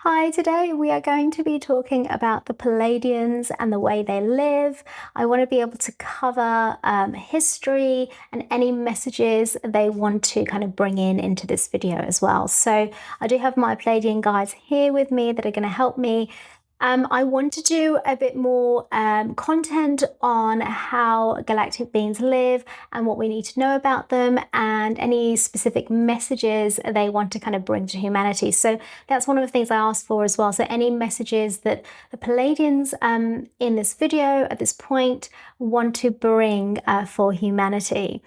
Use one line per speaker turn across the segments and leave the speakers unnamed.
Hi, today we are going to be talking about the pleiadians and the way they live. I want to be able to cover history and any messages they want to kind of bring into this video as well. So I do have my Pleiadian guides here with me that are going to help me. I want to do a bit more content on how galactic beings live and what we need to know about them and any specific messages they want to kind of bring to humanity. So that's one of the things I asked for as well. So any messages that the Pleiadians in this video at this point want to bring for humanity.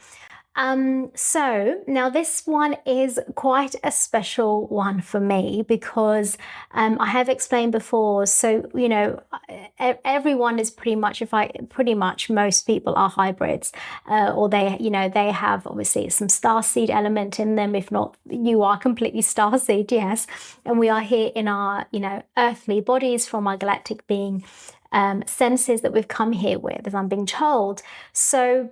So now this one is quite a special one for me because I have explained before. So, everyone is pretty much most people are hybrids, or they have obviously some starseed element in them. If not, you are completely starseed, yes. And we are here in our, earthly bodies from our galactic being senses that we've come here with, as I'm being told. So,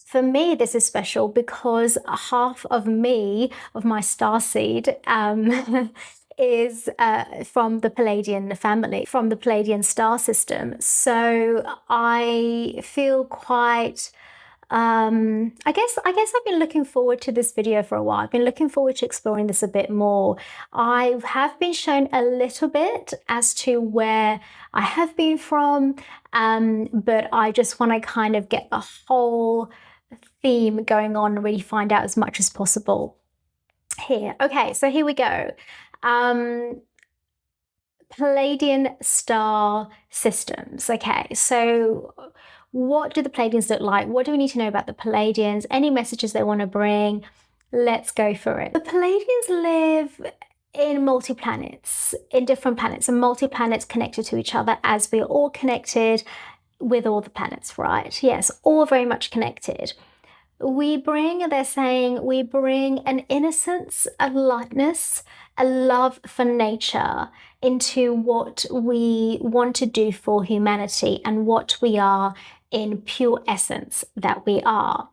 for me, this is special because half of me, of my starseed, is from the Pleiadian family, from the Pleiadian star system. So I feel quite, I guess I've been looking forward to this video for a while. I've been looking forward to exploring this a bit more. I have been shown a little bit as to where I have been from, but I just want to kind of get the whole theme going on and really find out as much as possible here. Okay, so here we go. Pleiadian star systems. Okay, so what do the Pleiadians look like? What do we need to know about the Pleiadians? Any messages they want to bring? Let's go for it. The Pleiadians live in multi-planets, in different planets, and multi-planets connected to each other as we're all connected with all the planets, right? Yes, all very much connected. They're saying we bring an innocence, a lightness, a love for nature into what we want to do for humanity and what we are in pure essence that we are.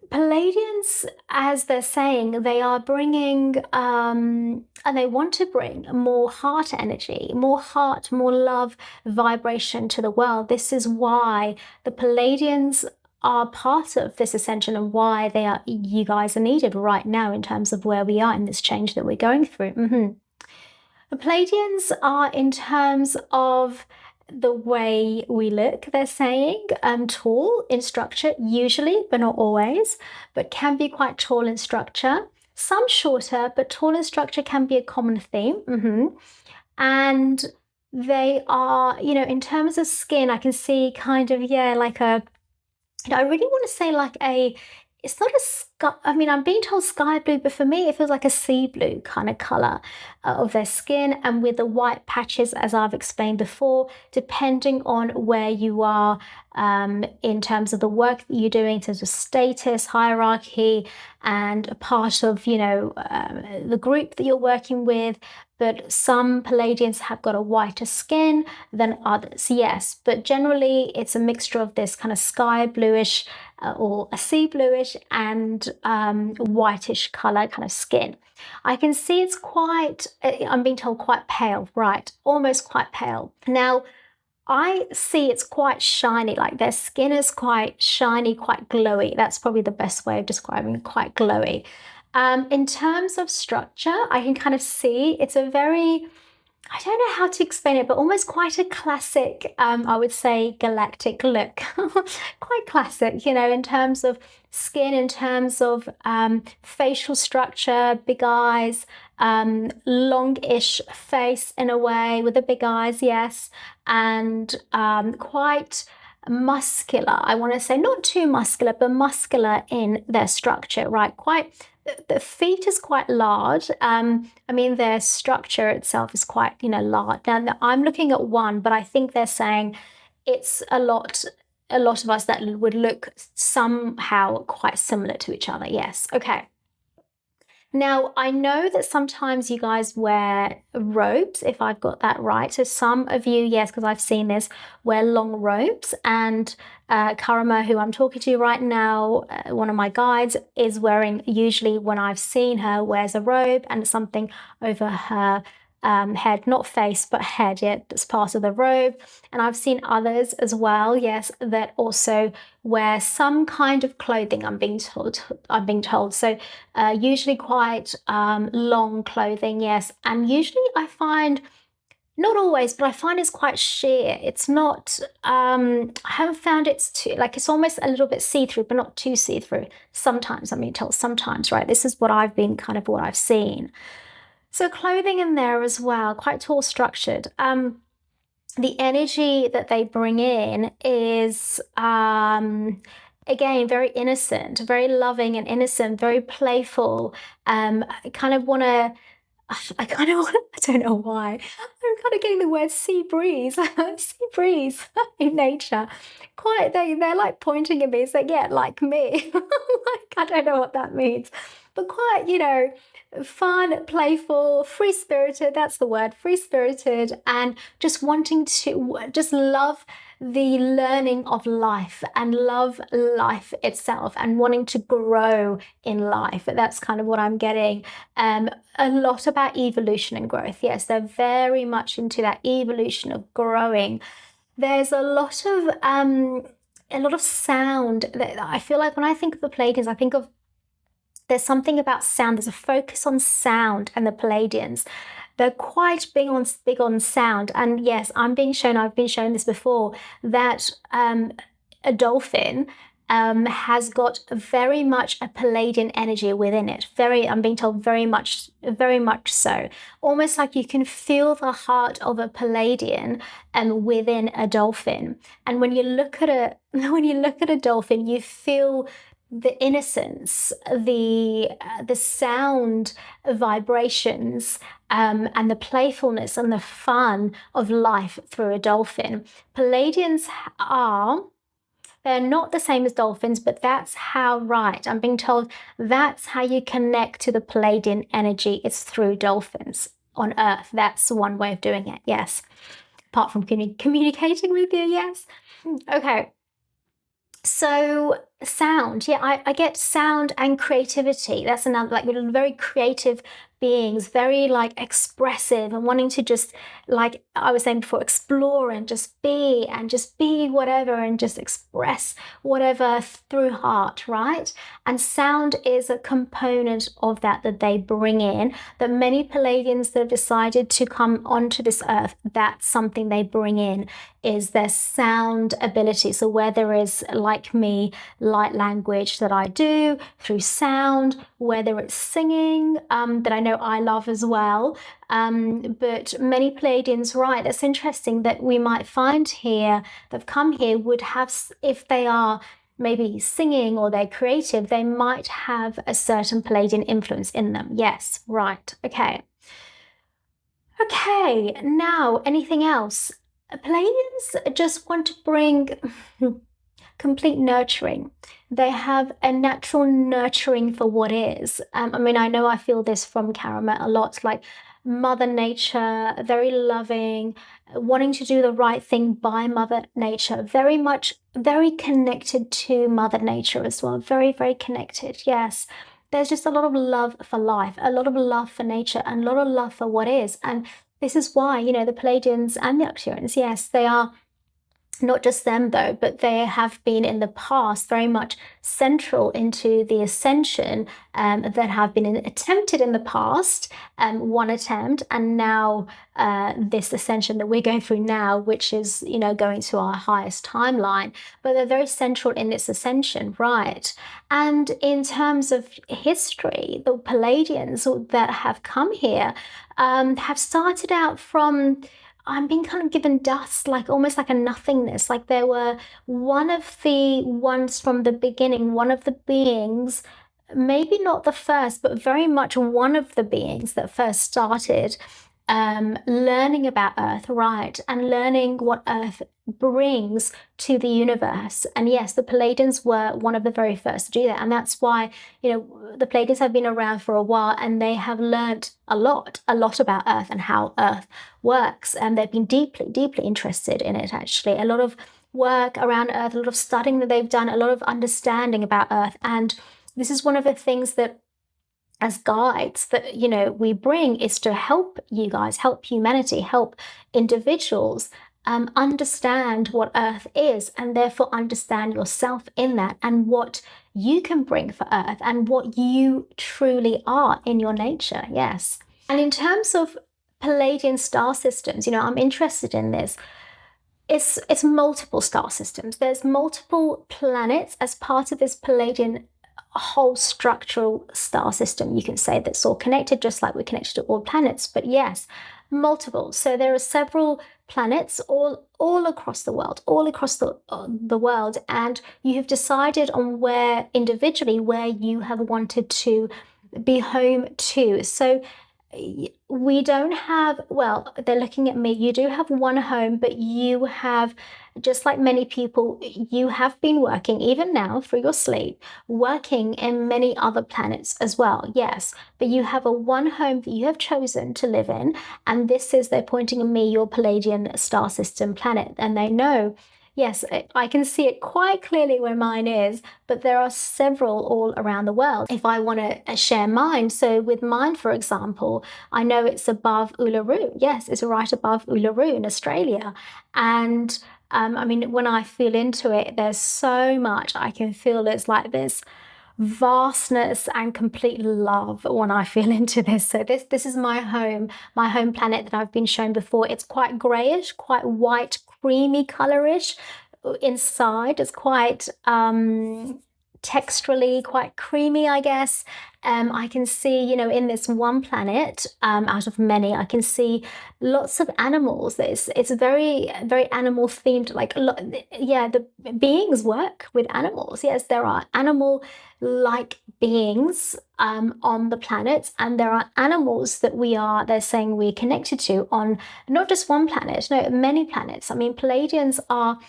Pleiadians, as they're saying, they are bringing, and they want to bring more heart energy, more heart, more love, vibration to the world. This is why the Pleiadians are part of this ascension and why you guys are needed right now in terms of where we are in this change that we're going through. The Pleiadians are in terms of the way we look, they're saying, tall in structure, usually, but not always, but can be quite tall in structure. Some shorter, but tall in structure can be a common theme. And they are, in terms of skin, I can see kind of, like I really want to say like it's not a sky, I'm being told sky blue, but for me, it feels like a sea blue kind of color of their skin, and with the white patches, as I've explained before, depending on where you are in terms of the work that you're doing, in terms of status, hierarchy, and a part of, the group that you're working with. But some Pleiadians have got a whiter skin than others, yes. But generally, it's a mixture of this kind of sky bluish or a sea bluish and whitish color kind of skin. I can see it's quite, I'm being told quite pale, right? Almost quite pale. Now, I see it's quite shiny, like their skin is quite shiny, quite glowy. That's probably the best way of describing it, quite glowy. In terms of structure, I can kind of see it's a very, I don't know how to explain it, but almost quite a classic, I would say, galactic look. Quite classic, in terms of skin, in terms of facial structure, big eyes, longish face in a way with the big eyes, yes, and quite muscular. I want to say not too muscular, but muscular in their structure, right? The feet is quite large. Their structure itself is quite, large. Now, I'm looking at one, but I think they're saying it's a lot of us that would look somehow quite similar to each other. Yes. Okay. Now, I know that sometimes you guys wear robes, if I've got that right. So some of you, yes, because I've seen this, wear long robes. And Karama, who I'm talking to right now, one of my guides, is wearing, usually when I've seen her, wears a robe and something over her head, not face, but head. Yeah, it's part of the robe. And I've seen others as well, yes, that also wear some kind of clothing. I'm being told. So usually quite long clothing, yes. And usually I find, not always, but I find it's quite sheer. It's not, I haven't found it's too, like, it's almost a little bit see-through, but not too see-through. Sometimes, I'm being told, sometimes, right? This is what I've seen. So clothing in there as well, quite tall structured. The energy that they bring in is, again, very innocent, very loving and innocent, very playful. I kind of want to, I kind of want, I don't know why. I'm kind of getting the word sea breeze, sea breeze in nature. Quite, they're like pointing at me, it's like, yeah, like me. Like, I don't know what that means, but quite, fun, playful, free-spirited, that's the word, free-spirited, and just wanting to just love the learning of life and love life itself and wanting to grow in life. That's kind of what I'm getting. A lot about evolution and growth. Yes, they're very much into that evolution of growing. There's a lot of sound that I feel like when I think of the Pleiadians, I think of, there's something about sound. There's a focus on sound, and the Pleiadians, they're quite big on sound. And yes, I've been shown this before, that a dolphin has got very much a Pleiadian energy within it. I'm being told very much so. Almost like you can feel the heart of a Pleiadian within a dolphin. And when you look at a dolphin, you feel the innocence, the sound vibrations, and the playfulness and the fun of life through a dolphin. Pleiadians they're not the same as dolphins, but that's how, right, I'm being told that's how you connect to the Pleiadian energy. It's through dolphins on Earth. That's one way of doing it, yes. Apart from communicating with you, yes. Okay. So sound, yeah, I get sound and creativity. That's another, like, very creative beings, very like expressive and wanting to just, like I was saying before, explore and just be whatever and just express whatever through heart, right? And sound is a component of that they bring in, that many Pleiadians that have decided to come onto this earth, that's something they bring in, is their sound ability. So where there is, like me, light language that I do through sound, whether it's singing, that I know I love as well. But many Pleiadians, right, it's interesting that we might find here, that've come here, would have, if they are maybe singing or they're creative, they might have a certain Pleiadian influence in them. Yes, right, okay. Okay, now anything else? Pleiadians just want to bring complete nurturing. They have a natural nurturing for what is. I mean, I know I feel this from Karamat a lot, like Mother Nature, very loving, wanting to do the right thing by Mother Nature, very connected to Mother Nature as well, very, very connected, yes. There's just a lot of love for life, a lot of love for nature, and a lot of love for what is. And this is why, the Pleiadians and the Arcturians, yes, they are not just them though, but they have been in the past very much central into the ascension that have been attempted in the past, one attempt, and now this ascension that we're going through now, which is, going to our highest timeline, but they're very central in this ascension, right? And in terms of history, the Pleiadians that have come here have started out from, I'm being kind of given dust, like almost like a nothingness. Like they were one of the ones from the beginning, one of the beings, maybe not the first, but very much one of the beings that first started learning about Earth, right? And learning what Earth brings to the universe. And yes, the Pleiadians were one of the very first to do that. And that's why, the Pleiadians have been around for a while, and they have learned a lot about Earth and how Earth works. And they've been deeply, deeply interested in it, actually. A lot of work around Earth, a lot of studying that they've done, a lot of understanding about Earth. And this is one of the things that as guides that we bring is to help you guys, help humanity, help individuals understand what Earth is, and therefore understand yourself in that, and what you can bring for Earth, and what you truly are in your nature. Yes. And in terms of Palladian star systems, I'm interested in this. It's multiple star systems. There's multiple planets as part of this Palladian whole structural star system, you can say, that's all connected, just like we're connected to all planets. But yes, multiple. So there are several planets all across the world, the world, and you have decided on where individually where you have wanted to be home to. So we don't have, well, they're looking at me, you do have one home, but you have, just like many people, you have been working, even now through your sleep, working in many other planets as well. Yes, but you have a one home that you have chosen to live in, and this is, they're pointing at me, your Palladian star system planet, and they know. Yes, I can see it quite clearly where mine is, but there are several all around the world. If I want to share mine, so with mine, for example, I know it's above Uluru. Yes, it's right above Uluru in Australia. And I mean, when I feel into it, there's so much I can feel. It's like this vastness and complete love when I feel into this. So this is my home planet that I've been shown before. It's quite grayish, quite white, creamy colorish inside. It's quite texturally quite creamy, I guess. I can see, in this one planet, out of many, I can see lots of animals. It's very, very animal themed. Like, yeah, the beings work with animals. Yes, there are animal-like beings on the planet, and there are animals that they're saying we're connected to on not just one planet, no, many planets. I mean, Palladians are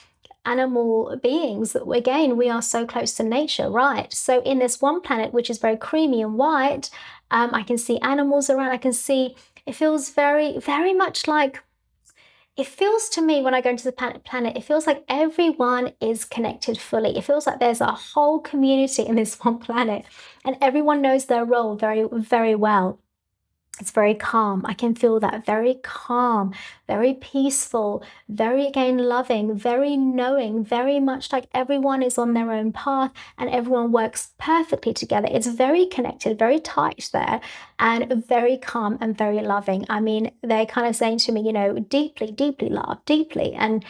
animal beings. Again, we are so close to nature, right? So in this one planet, which is very creamy and white, I can see animals around. I can see, it feels very, very much like, it feels to me when I go into the planet, it feels like everyone is connected fully. It feels like there's a whole community in this one planet, and everyone knows their role very, very well. It's very calm. I can feel that, very calm, very peaceful, very, again, loving, very knowing, very much like everyone is on their own path and everyone works perfectly together. It's very connected, very tight there, and very calm and very loving. I mean, they're kind of saying to me, deeply, deeply love, deeply. And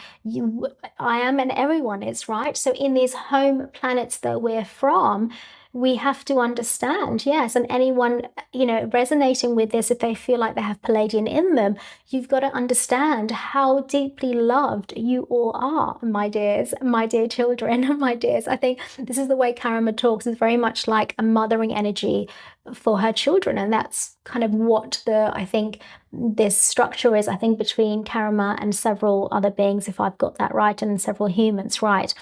I am, and everyone is, right? So in these home planets that we're from, we have to understand, yes, and anyone, resonating with this, if they feel like they have Palladian in them, you've got to understand how deeply loved you all are, my dears, my dear children, my dears. I think this is the way Karma talks, is very much like a mothering energy for her children, and that's kind of what I think this structure is, I think, between Karma and several other beings, if I've got that right, and several humans, right?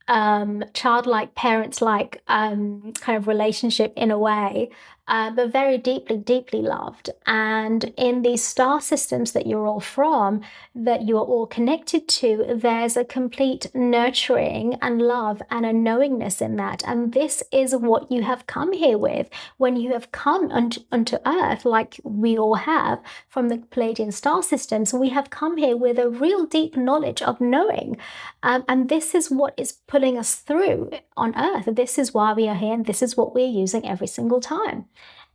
Childlike, parents-like kind of relationship in a way, but very deeply, deeply loved. And in these star systems that you're all from, that you are all connected to, there's a complete nurturing and love and a knowingness in that. And this is what you have come here with when you have come onto Earth, like we all have from the Palladian star systems. We have come here with a real deep knowledge of knowing. And this is what is pulling us through on Earth. This is why we are here, and this is what we're using every single time.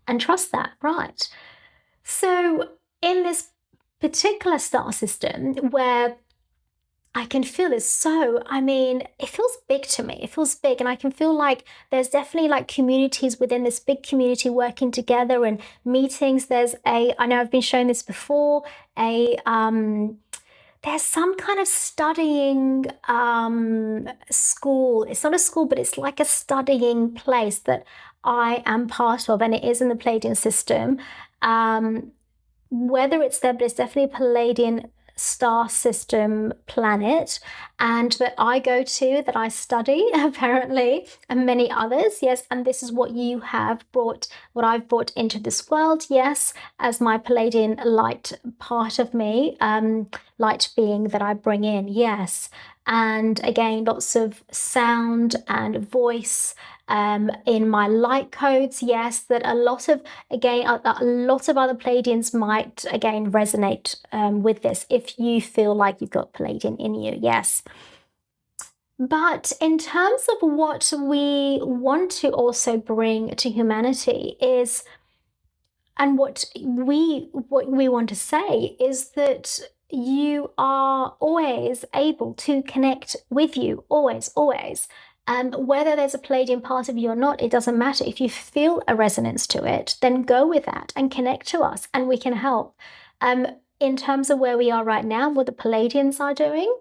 And trust that, right? So in this particular star system, where I can feel is so, I mean, it feels big to me. It feels big. And I can feel like there's definitely like communities within this big community working together and meetings. I know I've been shown this before, there's some kind of studying school. It's not a school, but it's like a studying place that I am part of, and it is in the Palladian system. Whether it's there, but it's definitely a Palladian star system planet, and that I go to, that I study apparently, and many others. Yes, and this is what you have brought, what I've brought into this world, yes, as my Palladian light part of me, light being that I bring in, yes. And again, lots of sound and voice in my light codes. Yes, that a lot of, again, a lot of other Pleiadians might, again, resonate with this if you feel like you've got Pleiadian in you. Yes. But in terms of what we want to also bring to humanity is, and what we want to say is that you are always able to connect with you, always, always. Whether there's a Palladian part of you or not, it doesn't matter. If you feel a resonance to it, then go with that and connect to us, and we can help. In terms of where we are right now, what the Palladians are doing,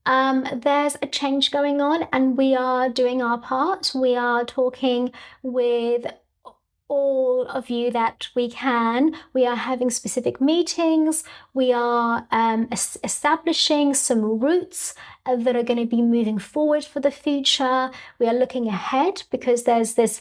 there's a change going on, and we are doing our part. We are talking with all of you that we can. We are having specific meetings. We are establishing some routes that are going to be moving forward for the future. We are looking ahead because there's this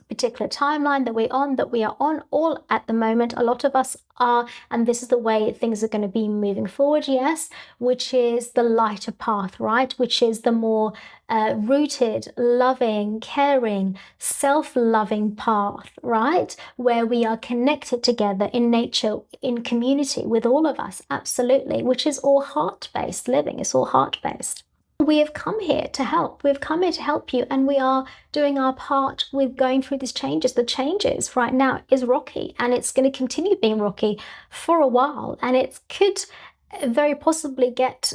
particular timeline that we are on all at the moment. A lot of us are, and this is the way things are going to be moving forward. Yes, which is the lighter path, right? Which is the more rooted, loving, caring, self-loving path, right? Where we are connected together in nature, in community with all of us, absolutely, which is all heart-based living. It's all heart-based. We have come here to help. We've come here to help you, and we are doing our part with going through these changes. The changes right now is rocky, and it's going to continue being rocky for a while, and it could very possibly get,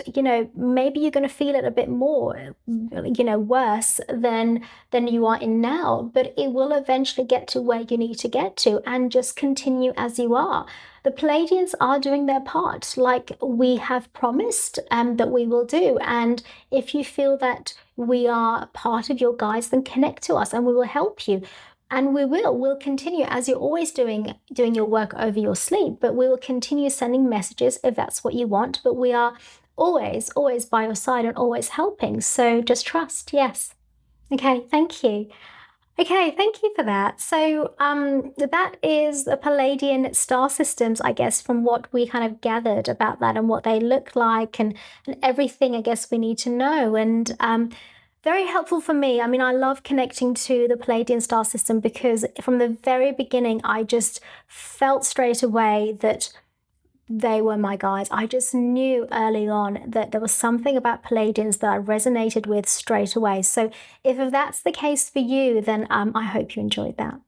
maybe you're going to feel it a bit more, worse than you are in now, but it will eventually get to where you need to get to and just continue as you are. The Pleiadians are doing their part, like we have promised that we will do. And if you feel that we are part of your guides, then connect to us and we will help you. And we'll continue, as you're always doing your work over your sleep, but we will continue sending messages if that's what you want. But we are always, always by your side and always helping. So just trust. Yes. Okay. Thank you. Okay, thank you for that. So that is the Palladian star systems, I guess, from what we kind of gathered about that and what they look like, and everything I guess we need to know. And very helpful for me. I mean, I love connecting to the Palladian star system because from the very beginning, I just felt straight away that they were my guides. I just knew early on that there was something about Palladians that I resonated with straight away. So if that's the case for you, then I hope you enjoyed that.